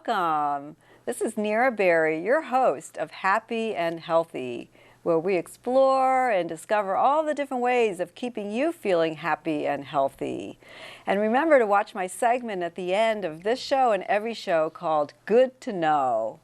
welcome. This is Nira Berry, your host of Happy and Healthy, where we explore and discover all the different ways of keeping you feeling happy and healthy. And remember to watch my segment at the end of this show and every show called Good to Know.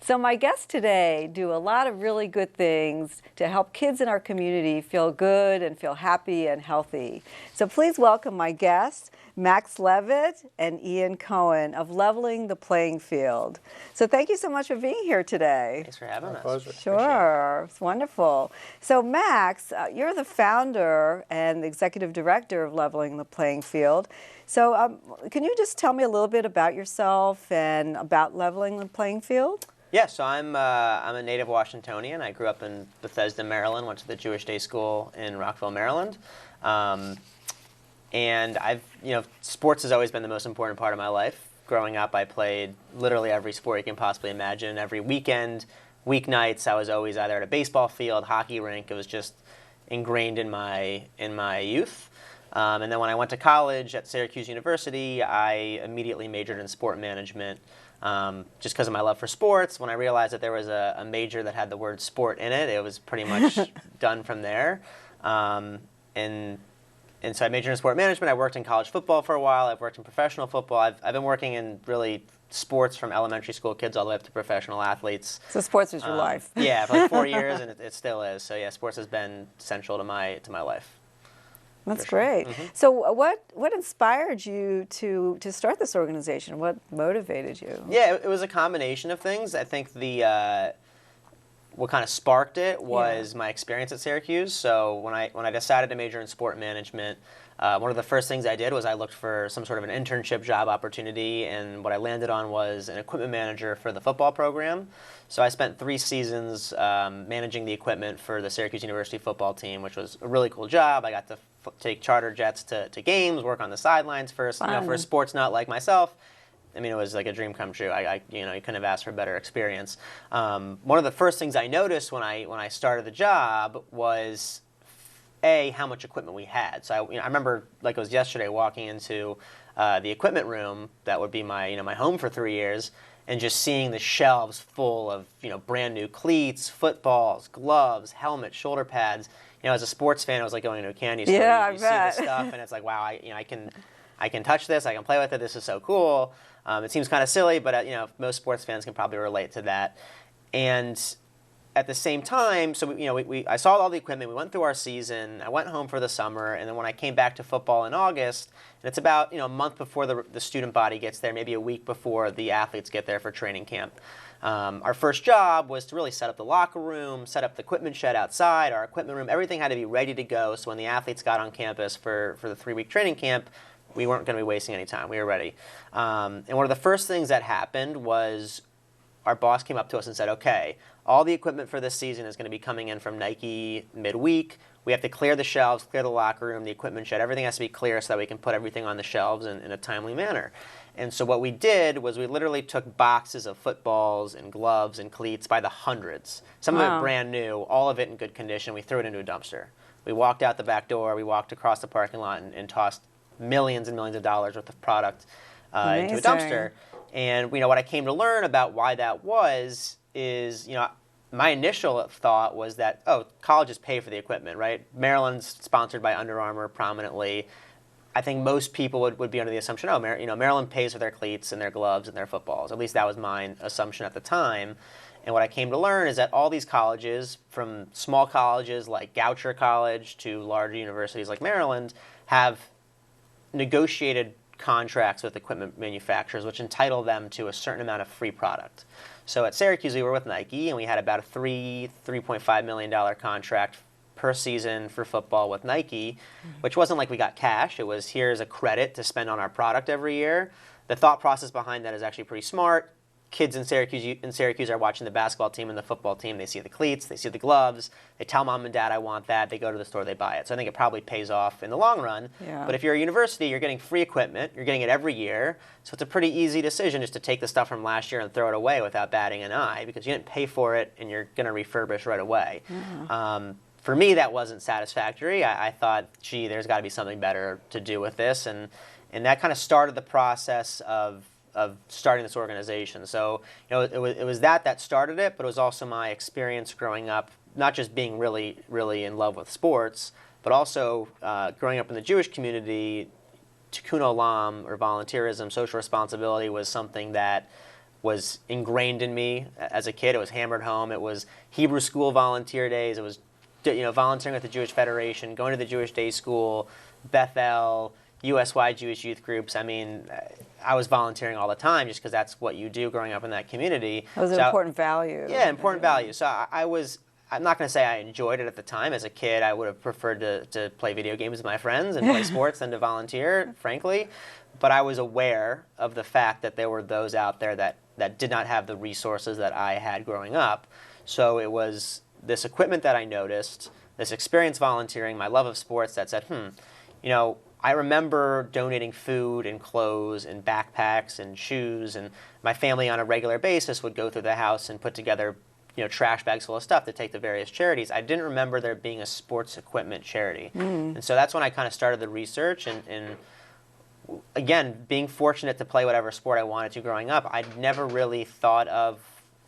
So my guests today do a lot of really good things to help kids in our community feel good and feel happy and healthy. So please welcome my guests, Max Levitt and Ian Cohen of Leveling the Playing Field. So thank you so much for being here today. Thanks for having us. Pleasure. Sure, it's wonderful. So Max, you're the founder and the executive director of Leveling the Playing Field. So can you just tell me a little bit about yourself and about Leveling the Playing Field? Yeah, so I'm a native Washingtonian. I grew up in Bethesda, Maryland, went to the Jewish Day School in Rockville, Maryland. And sports has always been the most important part of my life. Growing up, I played literally every sport you can possibly imagine. Every weekend, weeknights, I was always either at a baseball field, hockey rink. It was just ingrained in my youth. And then when I went to college at Syracuse University, I immediately majored in sport management. Just because of my love for sports. When I realized that there was a major that had the word sport in it, it was pretty much done from there. And so I majored in sport management. I worked in college football for a while. I've worked in professional football. I've been working in really sports from elementary school kids all the way up to professional athletes. So sports is your life. Yeah, for like 4 years, and it still is. So yeah, sports has been central to my life. That's great. Mm-hmm. So what inspired you to start this organization? What motivated you? Yeah, it was a combination of things. I think what kind of sparked it was my experience at Syracuse. So when I decided to major in sport management, one of the first things I did was I looked for some sort of an internship job opportunity, and what I landed on was an equipment manager for the football program. So I spent 3 seasons managing the equipment for the Syracuse University football team, which was a really cool job. I got to take charter jets to games, work on the sidelines for a sports nut like myself. I mean, it was like a dream come true. You couldn't have asked for a better experience. One of the first things I noticed when I started the job was how much equipment we had. So I remember like it was yesterday walking into the equipment room that would be my my home for 3 years, and just seeing the shelves full of brand new cleats, footballs, gloves, helmets, shoulder pads. As a sports fan, it was like going to a candy store. Yeah, you see this stuff, and it's like, wow, I can touch this, I can play with it. This is so cool. It seems kind of silly, but most sports fans can probably relate to that. And at the same time, so I saw all the equipment. We went through our season. I went home for the summer, and then when I came back to football in August, and it's about a month before the student body gets there, maybe a week before the athletes get there for training camp. Our first job was to really set up the locker room, set up the equipment shed outside, our equipment room. Everything had to be ready to go, so when the athletes got on campus for the 3-week training camp, we weren't going to be wasting any time. We were ready. And one of the first things that happened was our boss came up to us and said, okay, all the equipment for this season is going to be coming in from Nike midweek. We have to clear the shelves, clear the locker room, the equipment shed. Everything has to be clear so that we can put everything on the shelves in a timely manner. And so what we did was we literally took boxes of footballs and gloves and cleats by the hundreds. Some of it brand new, all of it in good condition. We threw it into a dumpster. We walked out the back door. We walked across the parking lot and tossed millions and millions of dollars worth of product into a dumpster. And what I came to learn about why that was is, my initial thought was that, colleges pay for the equipment, right? Maryland's sponsored by Under Armour prominently. I think most people would be under the assumption, Maryland pays for their cleats and their gloves and their footballs. At least that was my assumption at the time. And what I came to learn is that all these colleges, from small colleges like Goucher College to larger universities like Maryland, have negotiated contracts with equipment manufacturers which entitle them to a certain amount of free product. So at Syracuse, we were with Nike, and we had about a $3.5 million contract per season for football with Nike, which wasn't like we got cash. It was, here's a credit to spend on our product every year. The thought process behind that is actually pretty smart. Kids in Syracuse are watching the basketball team and the football team. They see the cleats, they see the gloves. They tell mom and dad, I want that. They go to the store, they buy it. So I think it probably pays off in the long run. Yeah. But if you're a university, you're getting free equipment. You're getting it every year. So it's a pretty easy decision just to take the stuff from last year and throw it away without batting an eye, because you didn't pay for it and you're going to refurbish right away. For me, that wasn't satisfactory. I thought, gee, there's got to be something better to do with this. And that kind of started the process of of starting this organization. So, it was that started it, but it was also my experience growing up, not just being really, really in love with sports, but also growing up in the Jewish community. Tikkun olam, or volunteerism, social responsibility, was something that was ingrained in me as a kid. It was hammered home. It was Hebrew school volunteer days. It was volunteering with the Jewish Federation, going to the Jewish Day School, Bethel, US-wide Jewish youth groups. I mean, I was volunteering all the time just because that's what you do growing up in that community. It was an important value. Yeah, important value. So I'm not going to say I enjoyed it at the time. As a kid, I would have preferred to play video games with my friends and play sports than to volunteer, frankly. But I was aware of the fact that there were those out there that did not have the resources that I had growing up. So it was this equipment that I noticed, this experience volunteering, my love of sports that said, I remember donating food and clothes and backpacks and shoes, and my family on a regular basis would go through the house and put together trash bags full of stuff to take to various charities. I didn't remember there being a sports equipment charity. And so that's when I kind of started the research, and again, being fortunate to play whatever sport I wanted to growing up, I'd never really thought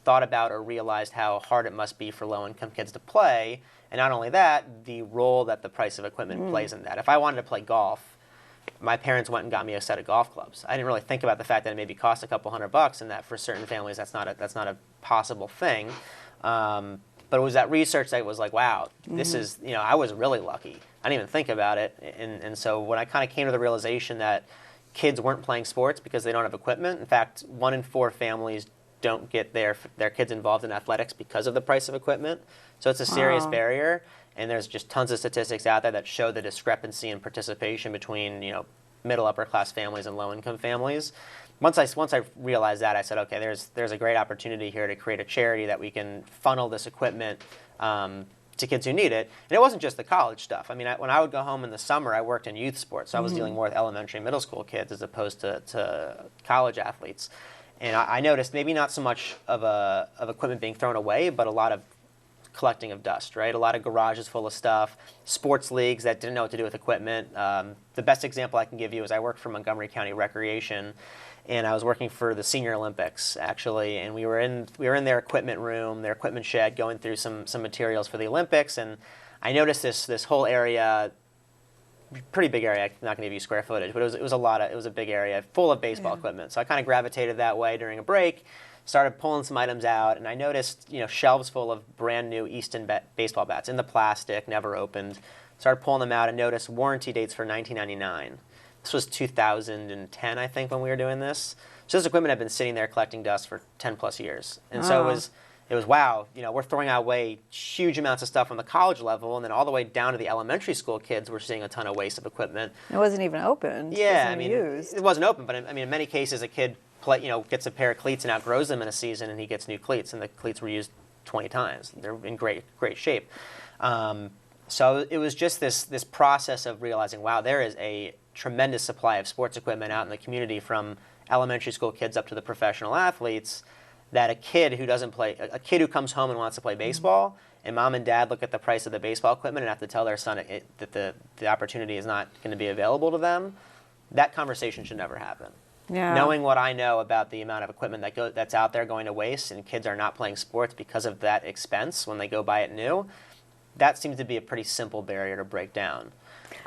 about or realized how hard it must be for low-income kids to play. And not only that, the role that the price of equipment plays in that. If I wanted to play golf, my parents went and got me a set of golf clubs. I didn't really think about the fact that it maybe cost a couple $100, and that for certain families that's not a possible thing. But it was that research that was like, wow, this is, I was really lucky. I didn't even think about it. And so when I kind of came to the realization that kids weren't playing sports because they don't have equipment, in fact, 1 in 4 families don't get their kids involved in athletics because of the price of equipment. So it's a serious barrier, and there's just tons of statistics out there that show the discrepancy in participation between middle upper class families and low income families. Once I realized that, I said, okay, there's a great opportunity here to create a charity that we can funnel this equipment to kids who need it. And it wasn't just the college stuff. I mean, when I would go home in the summer, I worked in youth sports, so I was dealing more with elementary and middle school kids as opposed to college athletes. And I noticed maybe not so much of equipment being thrown away, but a lot of collecting of dust, right? A lot of garages full of stuff, sports leagues that didn't know what to do with equipment. The best example I can give you is I worked for Montgomery County Recreation, and I was working for the Senior Olympics, actually, and we were in their equipment room, their equipment shed, going through some materials for the Olympics, and I noticed this whole area, pretty big area. I'm not going to give you square footage, but it was a big area full of baseball equipment. So I kind of gravitated that way during a break, started pulling some items out, and I noticed shelves full of brand new Easton baseball bats in the plastic, never opened. Started pulling them out and noticed warranty dates for 1999. This was 2010, I think, when we were doing this. So this equipment had been sitting there collecting dust for 10 plus years, and so it was wow. We're throwing away huge amounts of stuff on the college level, and then all the way down to the elementary school kids, we're seeing a ton of waste of equipment. It wasn't even open. Yeah, I mean, used. It wasn't open, but in many cases, a kid gets a pair of cleats and outgrows them in a season, and he gets new cleats, and the cleats were used 20 times. They're in great shape. So it was just this process of realizing, wow, there is a tremendous supply of sports equipment out in the community, from elementary school kids up to the professional athletes, that a kid who comes home and wants to play baseball, and mom and dad look at the price of the baseball equipment and have to tell their son that the opportunity is not going to be available to them, that conversation should never happen. Yeah. Knowing what I know about the amount of equipment that's out there going to waste, and kids are not playing sports because of that expense when they go buy it new, that seems to be a pretty simple barrier to break down.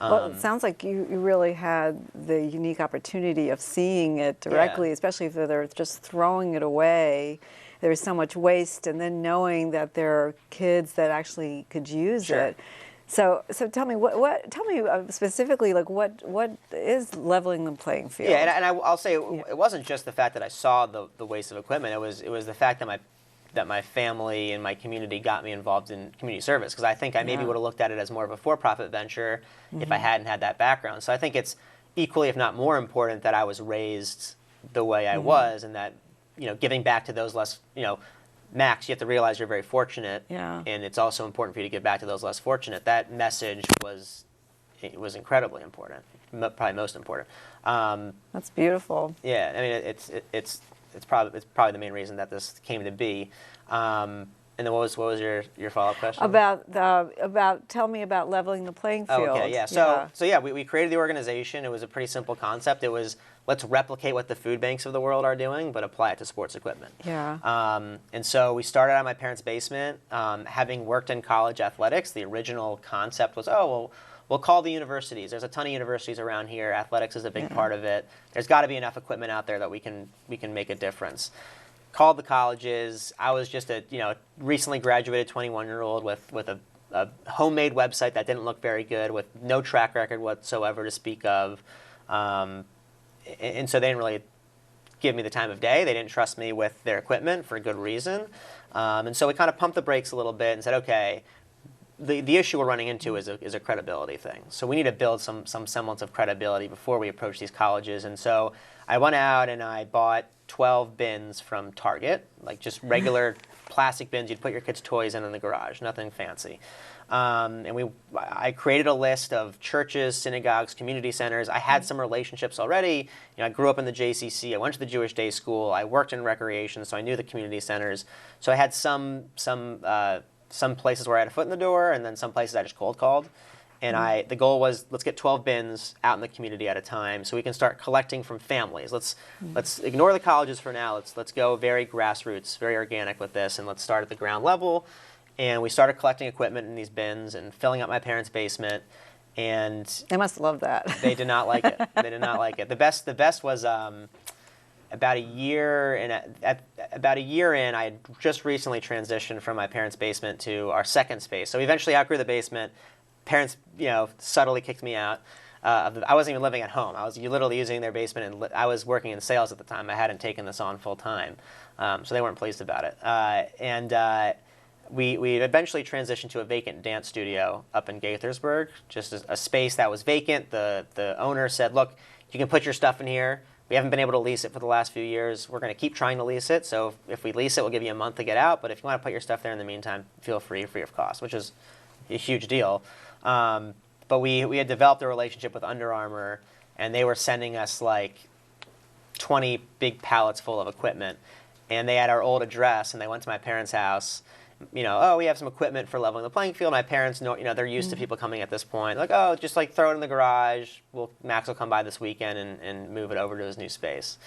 Well, it sounds like you really had the unique opportunity of seeing it directly, especially if they're just throwing it away. There's so much waste, and then knowing that there are kids that actually could use it. So tell me tell me specifically, like what is leveling the playing field? Yeah, and I'll say it wasn't just the fact that I saw the waste of equipment. It was the fact that my family and my community got me involved in community service, because I think I maybe would have looked at it as more of a for-profit venture if I hadn't had that background. So I think it's equally, if not more important, that I was raised the way I was, and that giving back to those less, Max, you have to realize you're very fortunate, and it's also important for you to give back to those less fortunate. That message was incredibly important, probably most important. That's beautiful. Yeah, I mean it's probably the main reason that this came to be. And then what was your follow-up question? Tell me about leveling the playing field. Oh, okay, yeah. So we created the organization. It was a pretty simple concept. It was, let's replicate what the food banks of the world are doing, but apply it to sports equipment. Yeah. And so we started out in my parents' basement. Having worked in college athletics, the original concept was, we'll call the universities. There's a ton of universities around here. Athletics is a big part of it. There's got to be enough equipment out there that we can make a difference. Called the colleges. I was just a recently graduated 21-year-old with a homemade website that didn't look very good, with no track record whatsoever to speak of, and so they didn't really give me the time of day. They didn't trust me with their equipment for a good reason, and so we kind of pumped the brakes a little bit and said, okay, the issue we're running into is a credibility thing. So we need to build some semblance of credibility before we approach these colleges, and so I went out and I bought 12 bins from Target, like just regular plastic bins you'd put your kids' toys in the garage, nothing fancy. And I created a list of churches, synagogues, community centers. I had some relationships already. I grew up in the JCC. I went to the Jewish Day School. I worked in recreation, so I knew the community centers. So I had some places where I had a foot in the door, and then some places I just cold called. And the goal was, let's get 12 bins out in the community at a time so we can start collecting from families. Let's ignore the colleges for now. Let's go very grassroots, very organic with this, and let's start at the ground level. And we started collecting equipment in these bins and filling up my parents' basement. And they must love that. They did not like it. They did not like it. The best was about a year in. About a year in, I had just recently transitioned from my parents' basement to our second space. So we eventually outgrew the basement. Parents, subtly kicked me out. I wasn't even living at home. I was literally using their basement, and I was working in sales at the time. I hadn't taken this on full time, so they weren't pleased about it. We eventually transitioned to a vacant dance studio up in Gaithersburg, just a space that was vacant. The owner said, "Look, you can put your stuff in here. We haven't been able to lease it for the last few years. We're going to keep trying to lease it. So if we lease it, we'll give you a month to get out. But if you want to put your stuff there in the meantime, feel free of cost," which is a huge deal. But we had developed a relationship with Under Armour, and they were sending us like 20 big pallets full of equipment. And they had our old address, and they went to my parents' house. We have some equipment for leveling the playing field. My parents know, they're used to people coming at this point. Like, just throw it in the garage. Max will come by this weekend and move it over to his new space.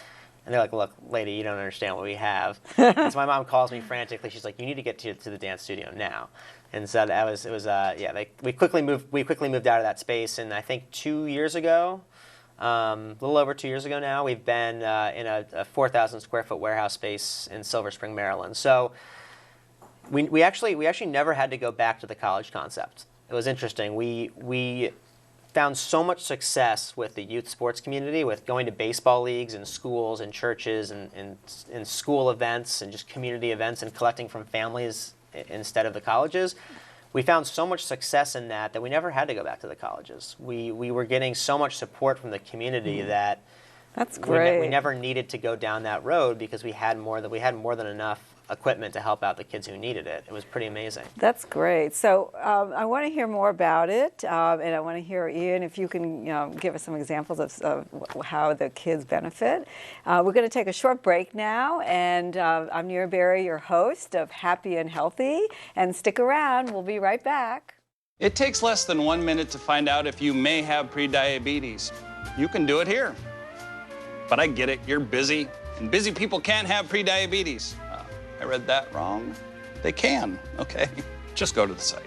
And they're like, "Look, lady, you don't understand what we have." And so my mom calls me frantically. She's like, "You need to get to the dance studio now." And so we quickly moved out of that space. And I think 2 years ago, a little over 2 years ago now, we've been in a 4,000 square foot warehouse space in Silver Spring, Maryland. So we actually never had to go back to the college concept. It was interesting. We found so much success with the youth sports community, with going to baseball leagues and schools and churches and school events and just community events and collecting from families instead of the colleges. We found so much success in that we never had to go back to the colleges. We were getting so much support from the community that that's great. We never needed to go down that road because we had more than enough equipment to help out the kids who needed it. It was pretty amazing. That's great. So I want to hear more about it, and I want to hear, Ian, if you can give us some examples of how the kids benefit. We're going to take a short break now, and I'm Nira Berry, your host of Happy and Healthy, and stick around. We'll be right back. It takes less than 1 minute to find out if you may have prediabetes. You can do it here. But I get it, you're busy, and busy people can't have prediabetes. I read that wrong. They can, okay? Just go to the site.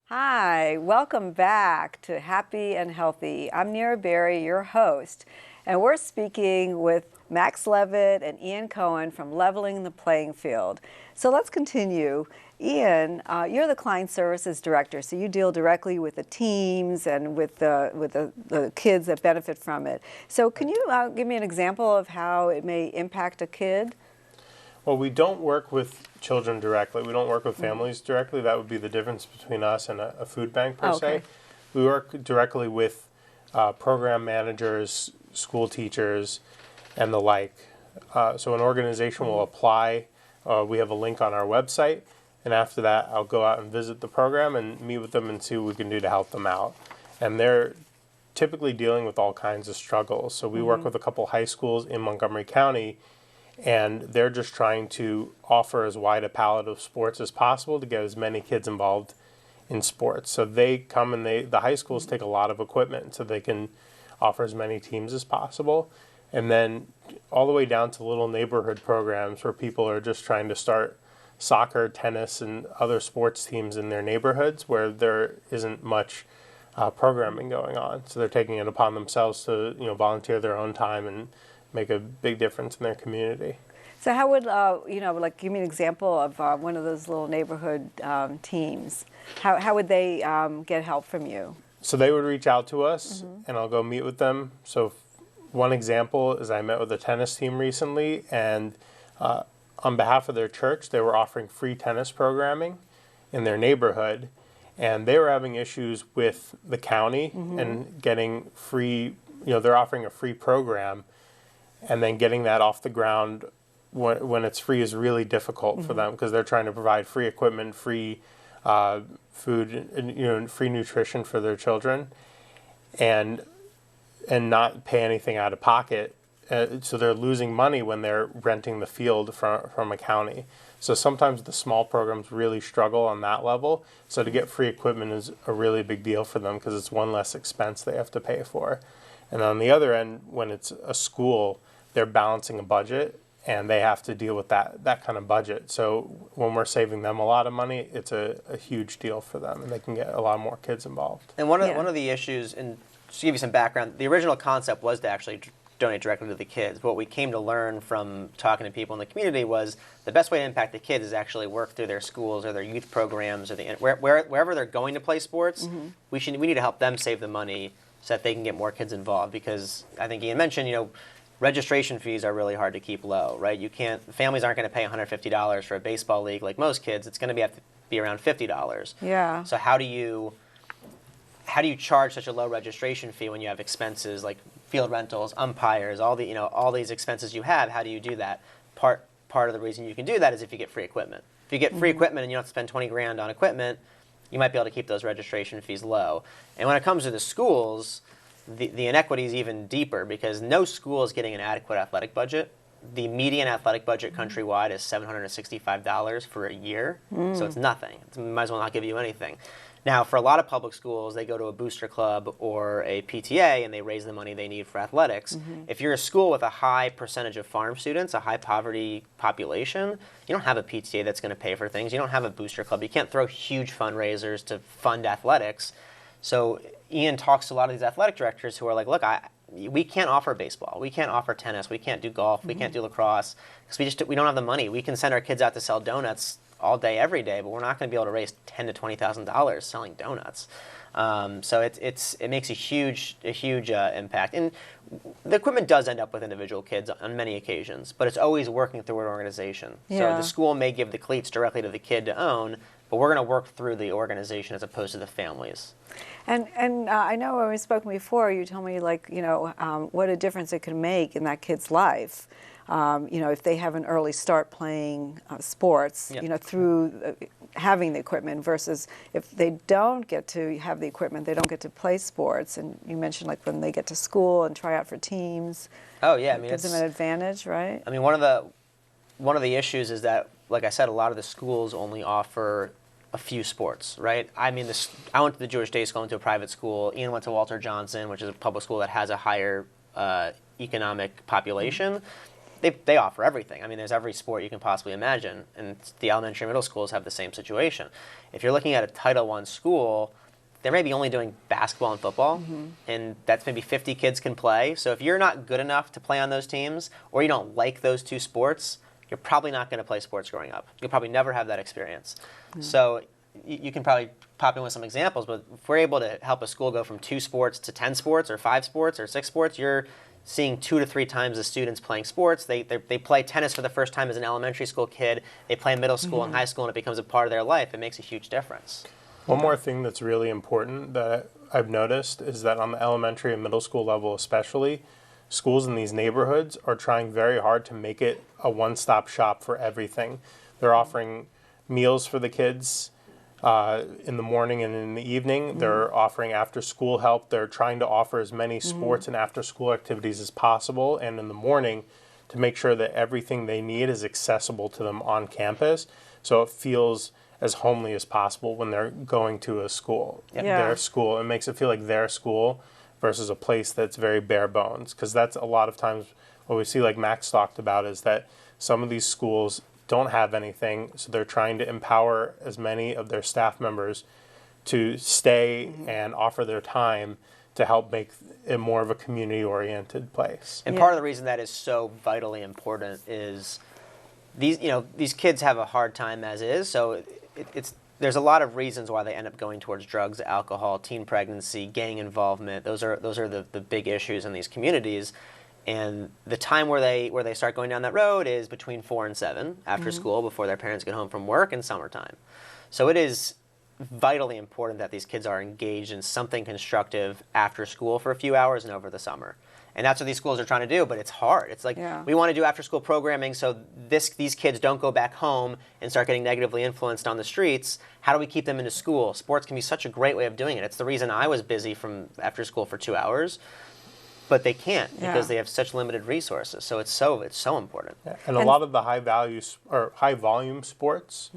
Hi, welcome back to Happy and Healthy. I'm Nira Berry, your host, and we're speaking with Max Levitt and Ian Cohen from Leveling the Playing Field. So let's continue. Ian, you're the Client Services Director, so you deal directly with the teams and with the kids that benefit from it. So can you give me an example of how it may impact a kid? Well, we don't work with children directly. We don't work with families directly. That would be the difference between us and a food bank per se. We work directly with program managers, school teachers, and the like. So an organization will apply. We have a link on our website. And after that, I'll go out and visit the program and meet with them and see what we can do to help them out. And they're typically dealing with all kinds of struggles. So we work with a couple high schools in Montgomery County. and they're just trying to offer as wide a palette of sports as possible to get as many kids involved in sports. So they come and the high schools take a lot of equipment so they can offer as many teams as possible. And then all the way down to little neighborhood programs where people are just trying to start soccer, tennis, and other sports teams in their neighborhoods where there isn't much programming going on. So they're taking it upon themselves to volunteer their own time and make a big difference in their community. So how would, like give me an example of one of those little neighborhood teams. How would they get help from you? So they would reach out to us, and I'll go meet with them. So one example is I met with a tennis team recently, and on behalf of their church, they were offering free tennis programming in their neighborhood, and they were having issues with the county and getting free, they're offering a free program, and then getting that off the ground when it's free is really difficult for them because they're trying to provide free equipment, free food, and free nutrition for their children, and not pay anything out of pocket. So they're losing money when they're renting the field from a county. So sometimes the small programs really struggle on that level. So to get free equipment is a really big deal for them because it's one less expense they have to pay for. And on the other end, when it's a school, they're balancing a budget and they have to deal with that kind of budget. So when we're saving them a lot of money, it's a huge deal for them, and they can get a lot more kids involved. And one of the issues, and just to give you some background, the original concept was to actually donate directly to the kids. But what we came to learn from talking to people in the community was the best way to impact the kids is actually work through their schools or their youth programs or wherever they're going to play sports. We need to help them save the money so that they can get more kids involved. Because I think Ian mentioned, registration fees are really hard to keep low, right? Families aren't going to pay $150 for a baseball league like most kids. It's going to have to be around $50. Yeah. So how do you charge such a low registration fee when you have expenses like field rentals, umpires, all these expenses you have? How do you do that? Part of the reason you can do that is if you get free equipment. If you get free equipment and you don't have to spend 20 grand on equipment, you might be able to keep those registration fees low. And when it comes to the schools, the inequity is even deeper because no school is getting an adequate athletic budget. The median athletic budget countrywide is $765 for a year, so it's nothing. It might as well not give you anything. Now, for a lot of public schools, they go to a booster club or a PTA and they raise the money they need for athletics. If you're a school with a high percentage of farm students, a high poverty population, you don't have a PTA that's going to pay for things. You don't have a booster club. You can't throw huge fundraisers to fund athletics. So Ian talks to a lot of these athletic directors who are like, look, we can't offer baseball. We can't offer tennis. We can't do golf. We can't do lacrosse because we don't have the money. We can send our kids out to sell donuts all day, every day, but we're not going to be able to raise $10,000 to $20,000 selling donuts. So it makes a huge impact. And the equipment does end up with individual kids on many occasions, but it's always working through an organization. Yeah. So the school may give the cleats directly to the kid to own, but we're going to work through the organization as opposed to the families. And I know when we've spoken before, you told me what a difference it can make in that kid's life. If they have an early start playing sports, through having the equipment versus if they don't get to have the equipment, they don't get to play sports. And you mentioned when they get to school and try out for teams. Oh yeah, it gives them an advantage, right? I mean, one of the issues is that, like I said, a lot of the schools only offer a few sports, right? I mean, I went to the Jewish Day School, into a private school. Ian went to Walter Johnson, which is a public school that has a higher economic population. They offer everything. I mean, there's every sport you can possibly imagine, and the elementary and middle schools have the same situation. If you're looking at a Title I school, they're maybe only doing basketball and football, and that's maybe 50 kids can play. So if you're not good enough to play on those teams, or you don't like those two sports, you're probably not going to play sports growing up. You'll probably never have that experience. So you can probably pop in with some examples, but if we're able to help a school go from 2 sports to 10 sports or 5 sports or 6 sports, you're seeing 2 to 3 times the students playing sports. They play tennis for the first time as an elementary school kid. They play in middle school and high school, and it becomes a part of their life. It makes a huge difference. One more thing that's really important that I've noticed is that on the elementary and middle school level especially, schools in these neighborhoods are trying very hard to make it a one-stop shop for everything. They're offering meals for the kids in the morning and in the evening. They're offering after-school help. They're trying to offer as many sports and after-school activities as possible. And in the morning, to make sure that everything they need is accessible to them on campus, so it feels as homely as possible when they're going to a school. Yeah. Their school. It makes it feel like their school versus a place that's very bare bones. Because that's a lot of times what we see, like Max talked about, is that some of these schools don't have anything, so they're trying to empower as many of their staff members to stay and offer their time to help make it more of a community-oriented place. And part of the reason that is so vitally important is these kids have a hard time as is, so there's a lot of reasons why they end up going towards drugs, alcohol, teen pregnancy, gang involvement. Those are the big issues in these communities. And the time where they start going down that road is between 4 and 7 after school, before their parents get home from work, and summertime. So it is vitally important that these kids are engaged in something constructive after school for a few hours and over the summer. And that's what these schools are trying to do, but it's hard. It's like, we want to do after-school programming so these kids don't go back home and start getting negatively influenced on the streets. How do we keep them into school? Sports can be such a great way of doing it. It's the reason I was busy from after school for 2 hours, but they can't because they have such limited resources. So it's so important. Yeah. And a lot of the high volume sports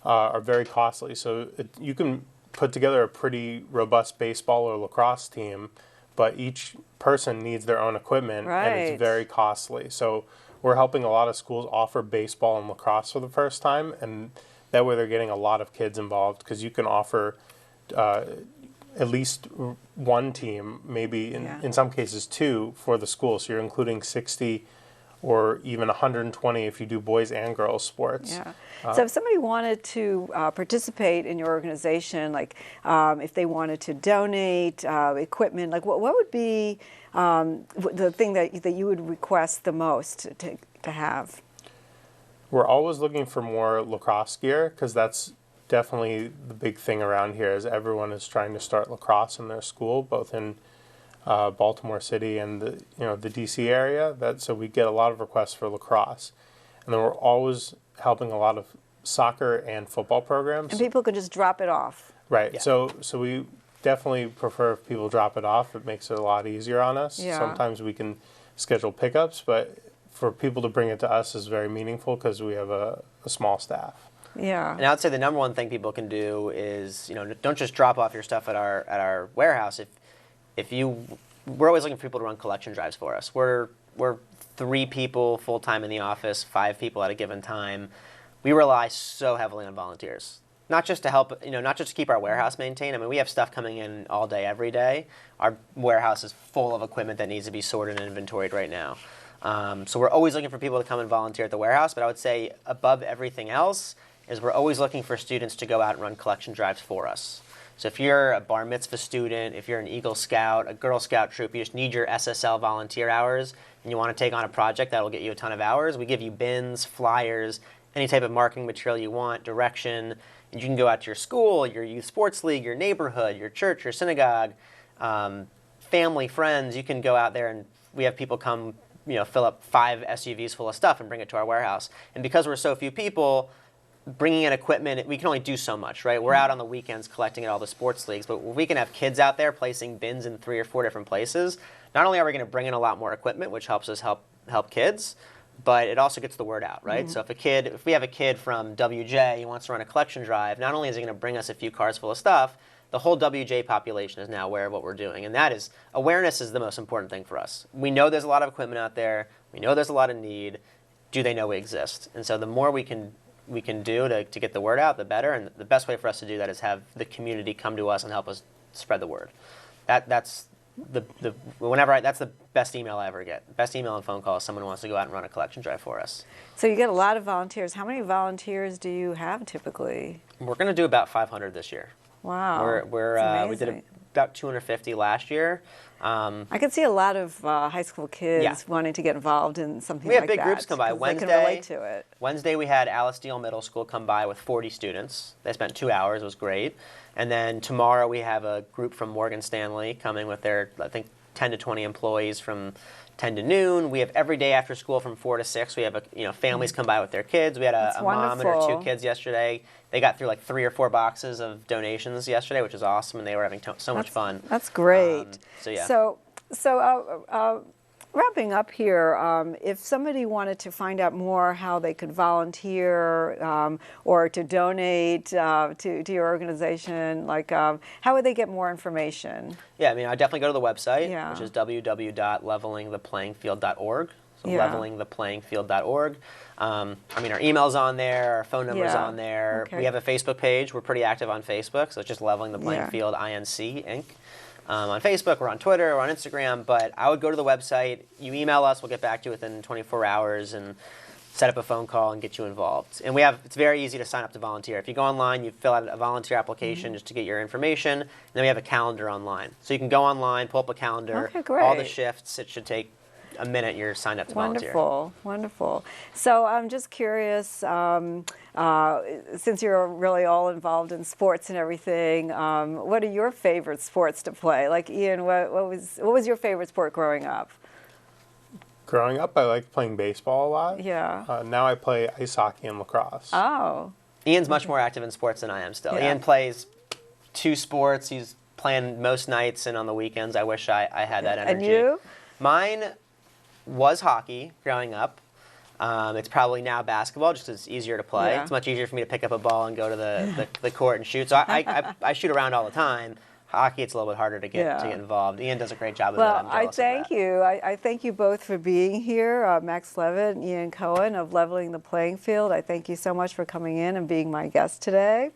are very costly. So you can put together a pretty robust baseball or lacrosse team, but each person needs their own equipment, and it's very costly. So we're helping a lot of schools offer baseball and lacrosse for the first time, and that way they're getting a lot of kids involved, because you can offer at least one team, maybe in some cases 2 for the school. So you're including 60 or even 120 if you do boys and girls sports. Yeah. So if somebody wanted to participate in your organization, like if they wanted to donate equipment, like what would be the thing that you would request the most to have? We're always looking for more lacrosse gear, because that's definitely the big thing around here, is everyone is trying to start lacrosse in their school, both in Baltimore City and the DC area. So we get a lot of requests for lacrosse, and then we're always helping a lot of soccer and football programs. And people can just drop it off. Right. Yeah. So we definitely prefer if people drop it off. It makes it a lot easier on us. Yeah. Sometimes we can schedule pickups, but for people to bring it to us is very meaningful, because we have a small staff. Yeah. And I would say the number one thing people can do is, don't just drop off your stuff at our warehouse. We're always looking for people to run collection drives for us. We're 3 people full time in the office, 5 people at a given time. We rely so heavily on volunteers, not just to help, not just to keep our warehouse maintained. I mean, we have stuff coming in all day, every day. Our warehouse is full of equipment that needs to be sorted and inventoried right now. So we're always looking for people to come and volunteer at the warehouse. But I would say above everything else is we're always looking for students to go out and run collection drives for us. So if you're a bar mitzvah student, if you're an Eagle Scout, a Girl Scout troop, you just need your SSL volunteer hours, and you want to take on a project that will get you a ton of hours, we give you bins, flyers, any type of marketing material you want, direction, and you can go out to your school, your youth sports league, your neighborhood, your church, your synagogue, family, friends. You can go out there, and we have people come, fill up 5 SUVs full of stuff and bring it to our warehouse. And because we're so few people, bringing in equipment, we can only do so much, right? We're out on the weekends collecting at all the sports leagues, but we can have kids out there placing bins in 3 or 4 different places. Not only are we going to bring in a lot more equipment, which helps us help kids, but it also gets the word out, right? So if we have a kid from WJ who wants to run a collection drive, not only is he going to bring us a few cars full of stuff, the whole WJ population is now aware of what we're doing. And awareness is the most important thing for us. We know there's a lot of equipment out there. We know there's a lot of need. Do they know we exist? And so the more we can do to get the word out, the better. And the best way for us to do that is have the community come to us and help us spread the word. That's the best email I ever get. Best email and phone call is someone who wants to go out and run a collection drive for us. So you get a lot of volunteers. How many volunteers do you have typically? We're going to do about 500 this year. Wow. We did about 250 last year. I can see a lot of high school kids wanting to get involved in something like that. We have big groups come by. They can relate to it. Wednesday we had Alice Deal Middle School come by with 40 students. They spent 2 hours. It was great. And then tomorrow we have a group from Morgan Stanley coming with their, I think, 10 to 20 employees from 10 to noon. We have every day after school from 4 to 6. We have families come by with their kids. We had a mom and her 2 kids yesterday. They got through like 3 or 4 boxes of donations yesterday, which was awesome, and they were having so much fun. That's great. So yeah. So wrapping up here, if somebody wanted to find out more how they could volunteer or to donate to your organization, like how would they get more information? Yeah, I mean, I definitely go to the website, Yeah. which is www.levelingtheplayingfield.org. So Yeah. levelingtheplayingfield.org. I mean, our email's on there, our phone number's Yeah. on there. Okay. We have a Facebook page. We're pretty active on Facebook, so it's just Leveling the Playing Yeah. Field INC Inc. On Facebook, we're on Twitter, we're on Instagram, but I would go to the website. You email us, we'll get back to you within 24 hours and set up a phone call and get you involved. And it's very easy to sign up to volunteer. If you go online, you fill out a volunteer application just to get your information, and then we have a calendar online. So you can go online, pull up a calendar, Okay, great. all the shifts. It should take a minute, you're signed up to volunteer. Wonderful, wonderful. So I'm just curious, since you're really all involved in sports and everything, what are your favorite sports to play? Like Ian, what was your favorite sport growing up? Growing up, I liked playing baseball a lot. Yeah. Now I play ice hockey and lacrosse. Oh. Ian's much more active in sports than I am still. Yeah. Ian plays 2 sports. He's playing most nights and on the weekends. I wish I had that energy. And you? Mine was hockey growing up. It's probably now basketball, just 'cause it's easier to play. Yeah. It's much easier for me to pick up a ball and go to the court and shoot. So I shoot around all the time. Hockey, it's a little bit harder to get involved. Ian does a great job of it. I'm Well, I jealous of thank that. you. I thank you both for being here, Max Levitt and Ian Cohen of Leveling the Playing Field. I thank you so much for coming in and being my guest today.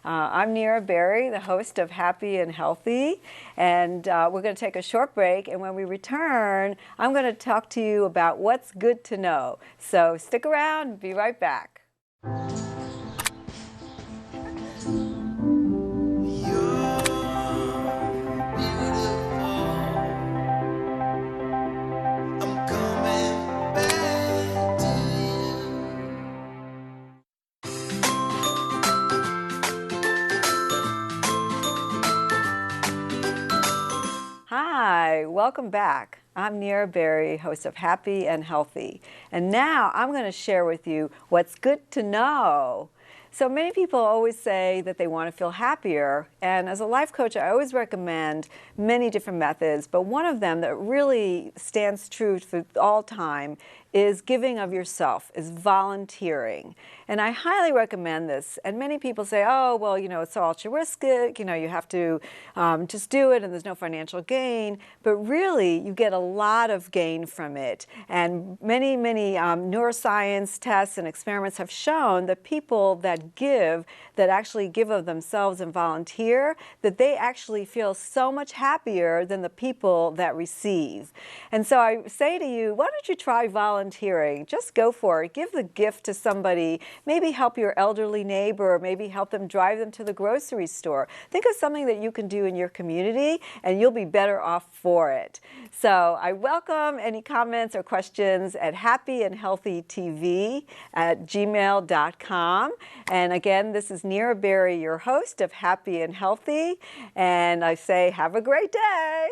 I'm Nira Berry, the host of Happy and Healthy, and we're going to take a short break, and when we return, I'm going to talk to you about what's good to know. So stick around, be right back. Hi, welcome back. I'm Nira Berry, host of Happy and Healthy. And now I'm going to share with you what's good to know. So many people always say that they want to feel happier, and as a life coach, I always recommend many different methods, but one of them that really stands true for all time is giving of yourself, is volunteering. And I highly recommend this. And many people say, oh, well, you know, it's so altruistic, you know, you have to just do it and there's no financial gain. But really, you get a lot of gain from it. And many neuroscience tests and experiments have shown that people that actually give of themselves and volunteer, that they actually feel so much happier than the people that receive. And so I say to you, why don't you try volunteering? Just go for it. Give the gift to somebody. Maybe help your elderly neighbor, maybe help them drive them to the grocery store. Think of something that you can do in your community and you'll be better off for it. So I welcome any comments or questions at happyandhealthytv@gmail.com. And again, this is Nira Berry, your host of Happy and Healthy. And I say, have a great day.